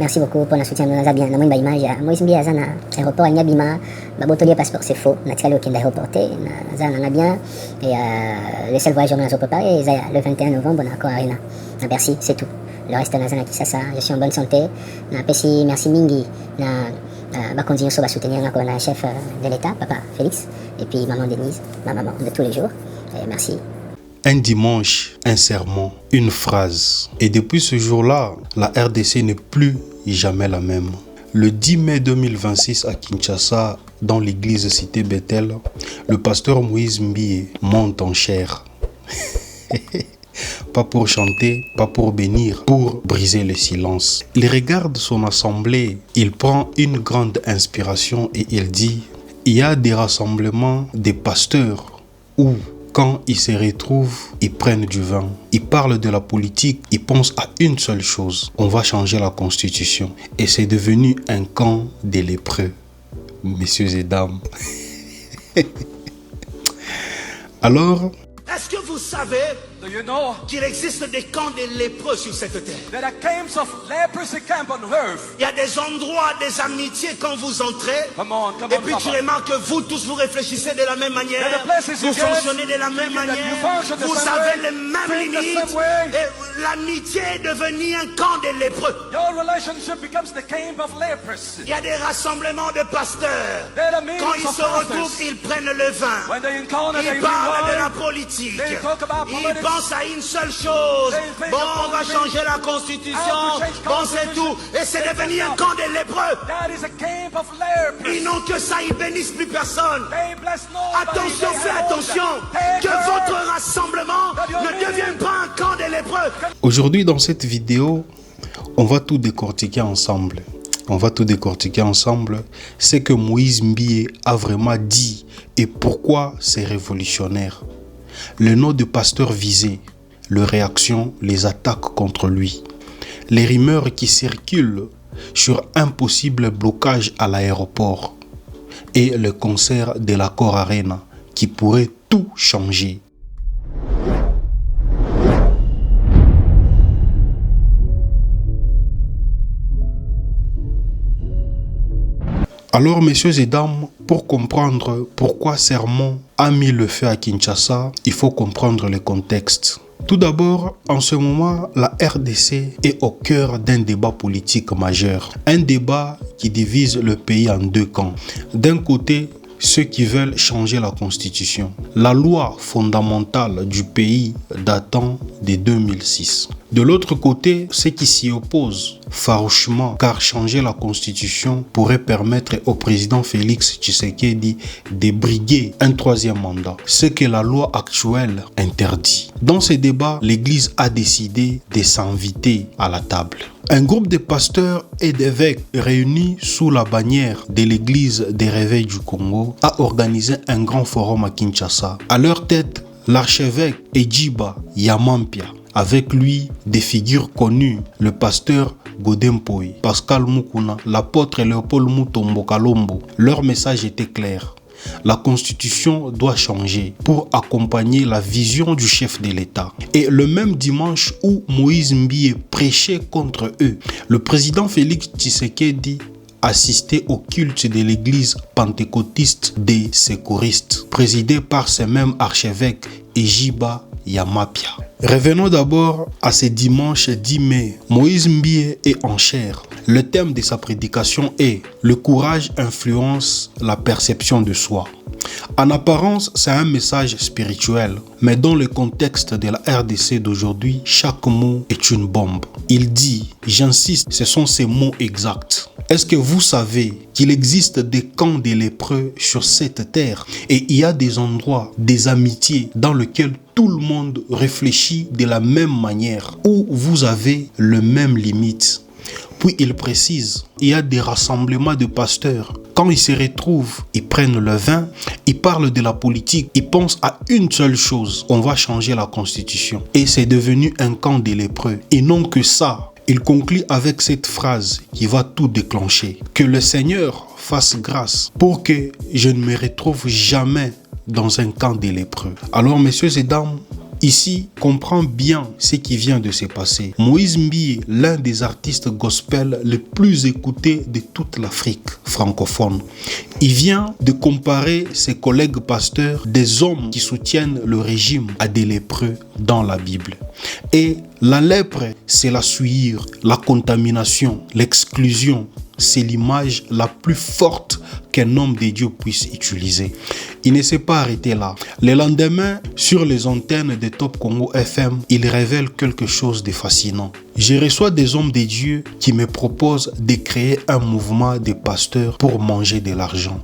Merci beaucoup pour le soutien. Nous avons bien. Nous avons une image. Moïse Mbie Azana, aéroport, il y a bima. Babotolia passeport, c'est faux. Naturel aucun aéroporté. Nous avons bien. Et le seul voyage que nous avons préparé, c'est le 21 novembre, on a encore Arena. Merci, c'est tout. Le reste, nous avons ça. Je suis en bonne santé. Merci Mingi. Va continuer à soutenir la chef de l'État, papa Félix, et puis maman Denise, ma maman de tous les jours. Et merci. Un dimanche, un sermon, une phrase. Et depuis ce jour-là, la RDC n'est plus jamais la même. Le 10 mai 2026 à Kinshasa, dans l'église Cité Bethel, le pasteur Moïse Mbie monte en chair. Pas pour chanter, pas pour bénir, pour briser le silence. Il regarde son assemblée, il prend une grande inspiration et il dit, il y a des rassemblements des pasteurs où, quand ils se retrouvent, ils prennent du vin. Ils parlent de la politique, ils pensent à une seule chose. On va changer la constitution. Et c'est devenu un camp des lépreux, messieurs et dames. Alors, est-ce que vous savez qu'il existe des camps des lépreux sur cette terre? There are camps of leprosy camp on earth. Il y a des endroits, des amitiés quand vous entrez. Come on, Et puis tu remarques que vous tous vous réfléchissez de la même manière. Vous fonctionnez de la même manière. Vous avez les mêmes limites. Et l'amitié est devenue un camp des lépreux. Your relationship becomes the camp of leprosy. Il y a des rassemblements de pasteurs. Quand ils se retrouvent, ils prennent le vin. When they encounter, Ils parlent de la politique. Ils pensent à une seule chose. Bon, on va changer la constitution. Bon, c'est tout. Et c'est devenu un camp des lépreux. That is a camp of leprosy. Ils n'ont que ça, ils bénissent plus personne. They bless nobody. Attention, They fais have attention. Take Que her. votre rassemblement ne devienne pas un camp des lépreux. aujourd'hui dans cette vidéo, on va tout décortiquer ensemble. On va tout décortiquer ensemble. C'est que Moïse Mbie a vraiment dit et pourquoi c'est révolutionnaire. Le nom de pasteur visé, les réactions, les attaques contre lui. Les rumeurs qui circulent sur un possible blocage à l'aéroport. Et le concert de l'accord Arena qui pourrait tout changer. Alors, messieurs et dames, pour comprendre pourquoi Sermon a mis le feu à Kinshasa, il faut comprendre le contexte. Tout d'abord, en ce moment, la RDC est au cœur d'un débat politique majeur. Un débat qui divise le pays en deux camps. D'un côté, ceux qui veulent changer la constitution, la loi fondamentale du pays datant de 2006. De l'autre côté, ceux qui s'y opposent farouchement, car changer la constitution pourrait permettre au président Félix Tshisekedi de briguer un troisième mandat, ce que la loi actuelle interdit. Dans ces débats, l'Église a décidé de s'inviter à la table. Un groupe de pasteurs et d'évêques réunis sous la bannière de l'Église des Réveils du Congo a organisé un grand forum à Kinshasa. À leur tête, l'archevêque Ejiba Yamampia. Avec lui, des figures connues, le pasteur Godempoy, Pascal Mukuna, l'apôtre Léopold Mutombo Kalombo. Leur message était clair. La constitution doit changer pour accompagner la vision du chef de l'État. Et le même dimanche où Moïse Mbie prêchait contre eux, le président Félix Tshisekedi assistait au culte de l'église pentecôtiste des secouristes, présidé par ce même archevêque Ejiba Yamapia. Revenons d'abord à ce dimanche 10 mai. Moïse Mbie est en chair. Le thème de sa prédication est « Le courage influence la perception de soi ». En apparence, c'est un message spirituel, mais dans le contexte de la RDC d'aujourd'hui, chaque mot est une bombe. Il dit, j'insiste, ce sont ces mots exacts. Est-ce que vous savez qu'il existe des camps des lépreux sur cette terre et il y a des endroits, des amitiés dans lesquels tout le monde réfléchit de la même manière, où vous avez le même limite. Puis il précise, il y a des rassemblements de pasteurs. Quand ils se retrouvent, ils prennent le vin, ils parlent de la politique, ils pensent à une seule chose, on va changer la constitution. Et c'est devenu un camp des lépreux. Et non que ça. Il conclut avec cette phrase qui va tout déclencher. Que le Seigneur fasse grâce pour que je ne me retrouve jamais dans un camp des lépreux. Alors, messieurs et dames, Ici, comprends bien ce qui vient de se passer. Moïse Mbie, l'un des artistes gospel les plus écoutés de toute l'Afrique francophone. Il vient de comparer ses collègues pasteurs, des hommes qui soutiennent le régime, à des lépreux dans la Bible. Et la lèpre, c'est la souillure, la contamination, l'exclusion. C'est l'image la plus forte qu'un homme de Dieu puisse utiliser. Il ne s'est pas arrêté là. Le lendemain, sur les antennes de Top Congo FM, il révèle quelque chose de fascinant. Je reçois des hommes de Dieu qui me proposent de créer un mouvement de pasteurs pour manger de l'argent.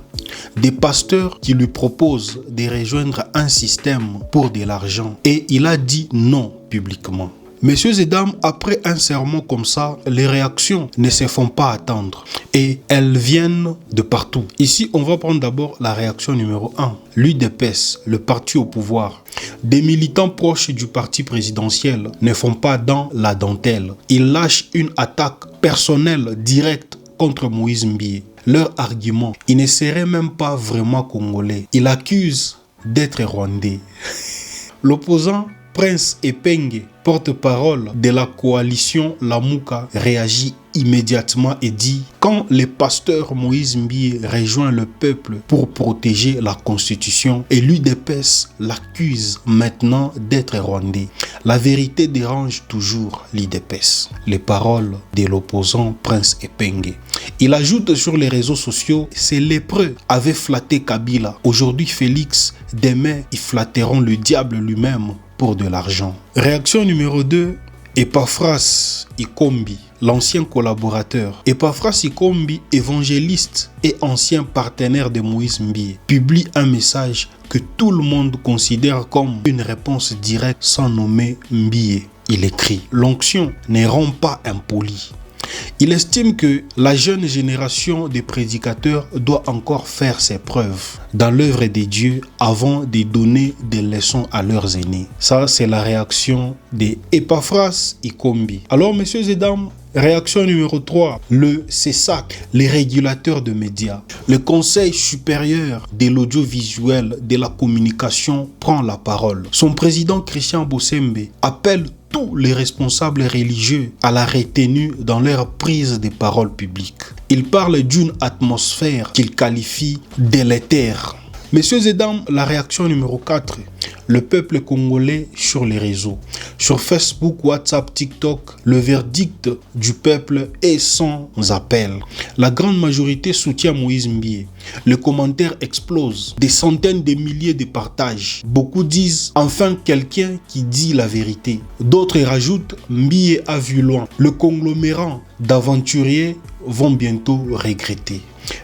Des pasteurs qui lui proposent de rejoindre un système pour de l'argent. Et il a dit non publiquement. Messieurs et dames, après un sermon comme ça, les réactions ne se font pas attendre et elles viennent de partout. Ici, on va prendre d'abord la réaction numéro 1. L'UDPS, le parti au pouvoir. Des militants proches du parti présidentiel ne font pas dans la dentelle. Ils lâchent une attaque personnelle directe contre Moïse Mbie. Leur argument, il ne serait même pas vraiment congolais. Il accuse d'être rwandais. L'opposant Prince Epenge, porte-parole de la coalition Lamuka, réagit immédiatement et dit « Quand le pasteur Moïse Mbie rejoint le peuple pour protéger la constitution et l'UDPS l'accuse maintenant d'être rwandais, la vérité dérange toujours l'UDPS. » Les paroles de l'opposant Prince Epenge. Il ajoute sur les réseaux sociaux « Ces lépreux avaient flatté Kabila. Aujourd'hui Félix, demain ils flatteront le diable lui-même pour de l'argent. » Réaction numéro 2, Epaphras Ikombi, l'ancien collaborateur. Epaphras Ikombi, évangéliste et ancien partenaire de Moïse Mbie, publie un message que tout le monde considère comme une réponse directe sans nommer Mbie. Il écrit « L'onction ne rend pas impoli. » Il estime que la jeune génération des prédicateurs doit encore faire ses preuves dans l'œuvre de Dieu avant de donner des leçons à leurs aînés. Ça, c'est la réaction des Epaphras Ikombi. Alors, messieurs et dames, réaction numéro 3, le CESAC, les régulateurs de médias. Le Conseil supérieur de l'audiovisuel de la communication prend la parole. Son président Christian Bossembe appelle tous les responsables religieux à la retenue dans leur prise de parole publique. Il parle d'une atmosphère qu'il qualifie délétère. Messieurs et dames, la réaction numéro 4. Le peuple congolais sur les réseaux. Sur Facebook, WhatsApp, TikTok, le verdict du peuple est sans appel. La grande majorité soutient Moïse Mbie. Les commentaires explosent. Des centaines de milliers de partages. Beaucoup disent « Enfin quelqu'un qui dit la vérité ». D'autres rajoutent « Mbie a vu loin ». Le conglomérat d'aventuriers vont bientôt regretter.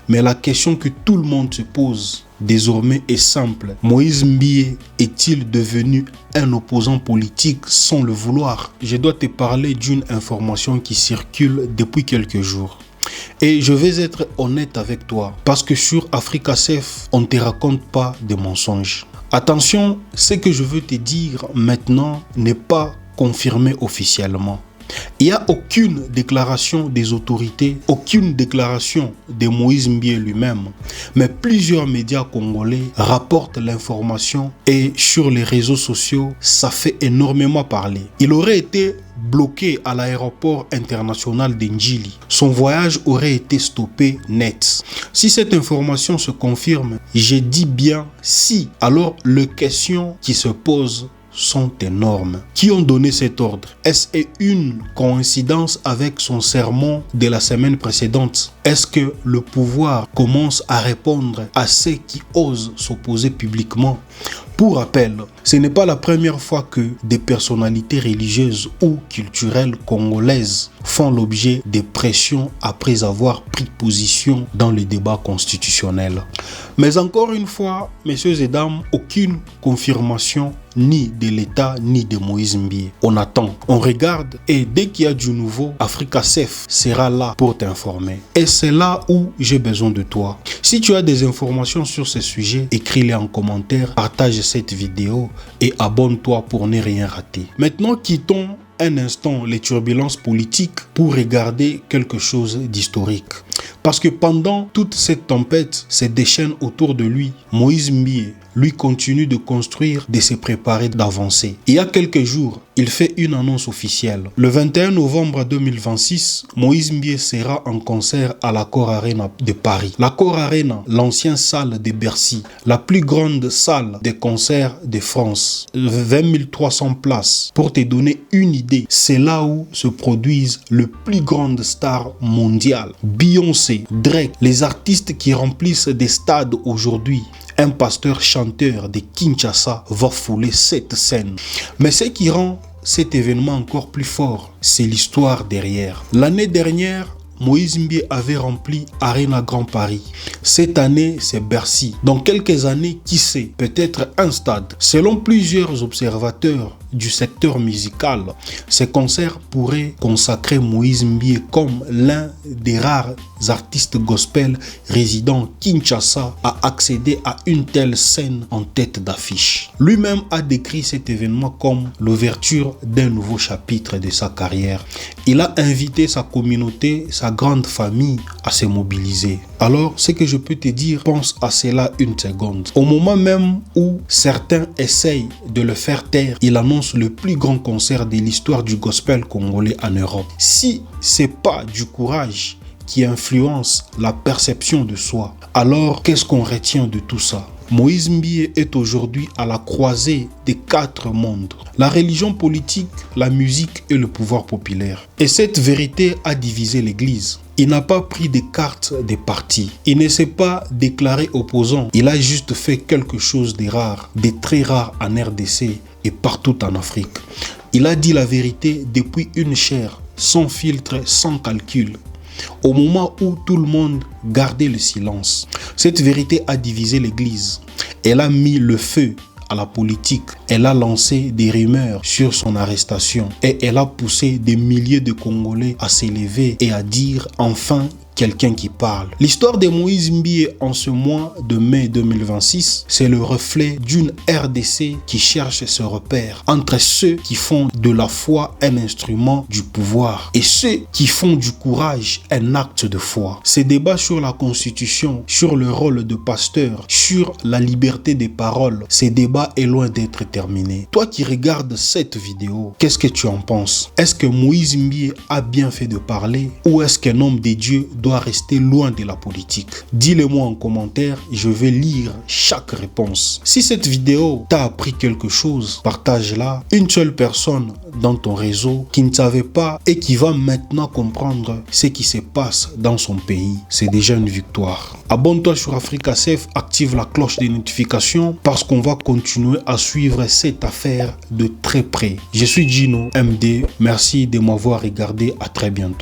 Mais la question que tout le monde se pose désormais est simple. Moïse Mbie est-il devenu un opposant politique sans le vouloir? Je dois te parler d'une information qui circule depuis quelques jours. Et je vais être honnête avec toi, parce que sur Africa Safe, on ne te raconte pas de mensonges. Attention, ce que je veux te dire maintenant n'est pas confirmé officiellement. Il n'y a aucune déclaration des autorités, aucune déclaration de Moïse Mbie lui-même. Mais plusieurs médias congolais rapportent l'information et sur les réseaux sociaux, ça fait énormément parler. Il aurait été bloqué à l'aéroport international d'Njili. Son voyage aurait été stoppé net. Si cette information se confirme, je dis bien si, alors les questions qui se posent sont énormes. Qui ont donné cet ordre? Est-ce une coïncidence avec son sermon de la semaine précédente? Est-ce que le pouvoir commence à répondre à ceux qui osent s'opposer publiquement? Pour rappel, ce n'est pas la première fois que des personnalités religieuses ou culturelles congolaises font l'objet de pressions après avoir pris position dans le débat constitutionnel. Mais encore une fois, messieurs et dames, aucune confirmation ni de l'État ni de Moïse Mbie. On attend, on regarde et dès qu'il y a du nouveau, Africa Safe sera là pour t'informer. Et c'est là où j'ai besoin de toi. Si tu as des informations sur ce sujet, écris-les en commentaire, partage cette vidéo et abonne-toi pour ne rien rater. Maintenant, quittons un instant les turbulences politiques pour regarder quelque chose d'historique. Parce que pendant toute cette tempête se déchaîne autour de lui, Moïse Mbie, lui continue de construire, de se préparer, d'avancer. Il y a quelques jours, il fait une annonce officielle. Le 21 novembre 2026, Moïse Mbie sera en concert à l'Accor Arena de Paris. L'Accor Arena, l'ancienne salle de Bercy, la plus grande salle de concert de France. 20 300 places. Pour te donner une idée, c'est là où se produisent les plus grandes stars mondiales. Beyoncé, Drake, les artistes qui remplissent des stades aujourd'hui. Un pasteur chanteur de Kinshasa va fouler cette scène. Mais ce qui rend cet événement encore plus fort, c'est l'histoire derrière. L'année dernière, Moïse Mbie avait rempli Arena Grand Paris. Cette année, c'est Bercy. Dans quelques années, qui sait, peut-être un stade. Selon plusieurs observateurs du secteur musical, ces concerts pourraient consacrer Moïse Mbie comme l'un des rares artistes gospel résidant Kinshasa à accéder à une telle scène en tête d'affiche. Lui-même a décrit cet événement comme l'ouverture d'un nouveau chapitre de sa carrière. Il a invité sa communauté, sa grande famille à se mobiliser. Alors, ce que je peux te dire, pense à cela une seconde. Au moment même où certains essayent de le faire taire, il annonce le plus grand concert de l'histoire du gospel congolais en Europe. Si c'est pas du courage qui influence la perception de soi, alors qu'est-ce qu'on retient de tout ça? Moïse Mbie est aujourd'hui à la croisée des 4 mondes. La religion politique, la musique et le pouvoir populaire. Et cette vérité a divisé l'Église. Il n'a pas pris des cartes des partis. Il ne s'est pas déclaré opposant. Il a juste fait quelque chose de rare, de très rare en RDC et partout en Afrique. Il a dit la vérité depuis une chair, sans filtre, sans calcul. Au moment où tout le monde gardait le silence, cette vérité a divisé l'Église. Elle a mis le feu à la politique. Elle a lancé des rumeurs sur son arrestation et elle a poussé des milliers de Congolais à s'élever et à dire enfin quelqu'un qui parle. L'histoire de Moïse Mbie en ce mois de mai 2026, c'est le reflet d'une RDC qui cherche ce repère entre ceux qui font de la foi un instrument du pouvoir et ceux qui font du courage un acte de foi. Ces débats sur la constitution, sur le rôle de pasteur, sur la liberté des paroles, ces débats est loin d'être terminé. Toi qui regardes cette vidéo, qu'est-ce que tu en penses? Est-ce que Moïse Mbie a bien fait de parler ou est-ce qu'un homme de Dieu doit rester loin de la politique? Dis-le-moi en commentaire et je vais lire chaque réponse. Si cette vidéo t'a appris quelque chose, partage-la. Une seule personne dans ton réseau qui ne savait pas et qui va maintenant comprendre ce qui se passe dans son pays, c'est déjà une victoire. Abonne-toi sur Africa Safe, active la cloche des notifications parce qu'on va continuer à suivre cette affaire de très près. Je suis Gino MD, merci de m'avoir regardé, à très bientôt.